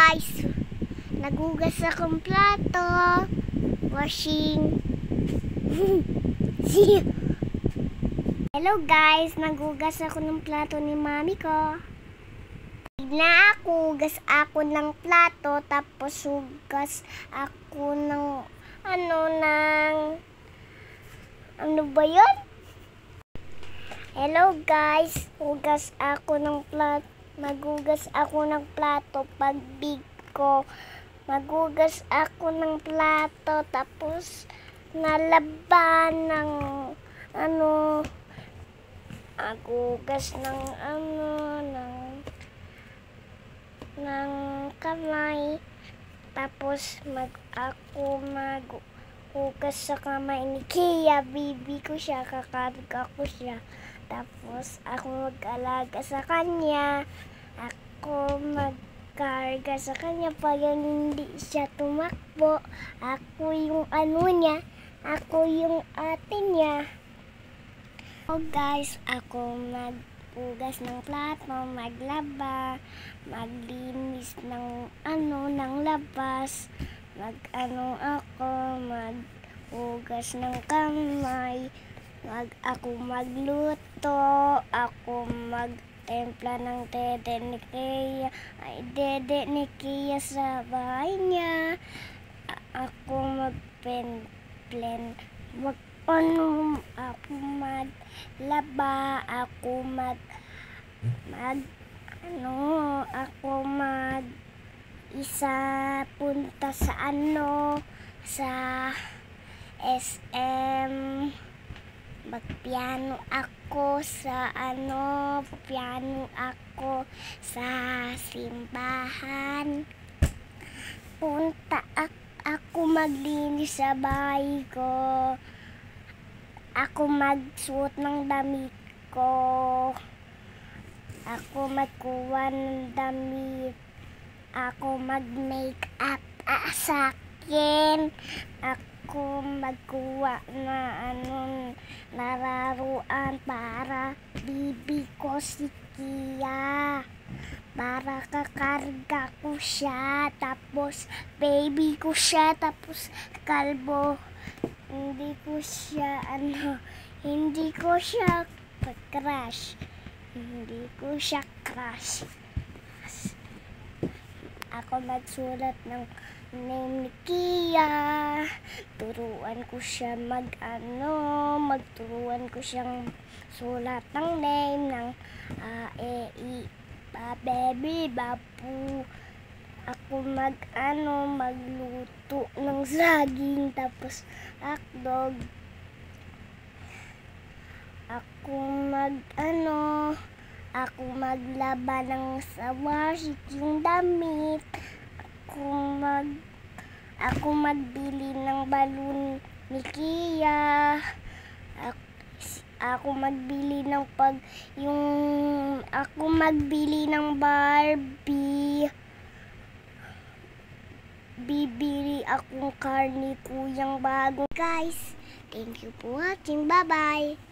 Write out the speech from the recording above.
guys, nagugas akong plato. Washing. Hello guys, nagugas ako ng plato ni mami ko. Hugas ako ng plato, tapos hugas ako ng ano ba yun? Hello guys, nagugas ako ng plato pag big ko. Magugas ako ng plato, tapos nalaban ng agugas ng ng kamay, tapos magugas sa kamay ni Kia. Bibi ko siya, kakarga ko siya, tapos ako mag-alaga sa kanya. Ako magkarga sa kanya pag hindi siya tumakbo. Ako yung niya, ako yung ate niya. So guys, ako maghugas ng plato, maglaba, maglinis ng ng labas, maghugas ng kamay, ako magluto, ako magtempla ng dede ni Kia sa bahay niya, ako ako maglaba, ako punta sa sa SM, magpiano ako sa simbahan, ako maglinis sa bahay ko, ako magsuot ng damit ko, ako magkuha ng damit, ako mag-make-up sa akin, ako magkuha na nararuan para bibi ko si Kia, para kakarga ko siya, tapos baby ko siya, tapos kalbo. Hindi ko siya crush. Ako magsulat ng name ni Kia. Turuan ko siya magturuan ko siyang sulat ng name ng baby, babu. Ako magluto ng saging, tapos hotdog. Ako maglaba ng sa washing yung damit. Ako magbili ng balon ni Kia. Ako magbili ng Barbie. Bibili akong car ni Kuyang bago. Guys, thank you for watching. Bye-bye.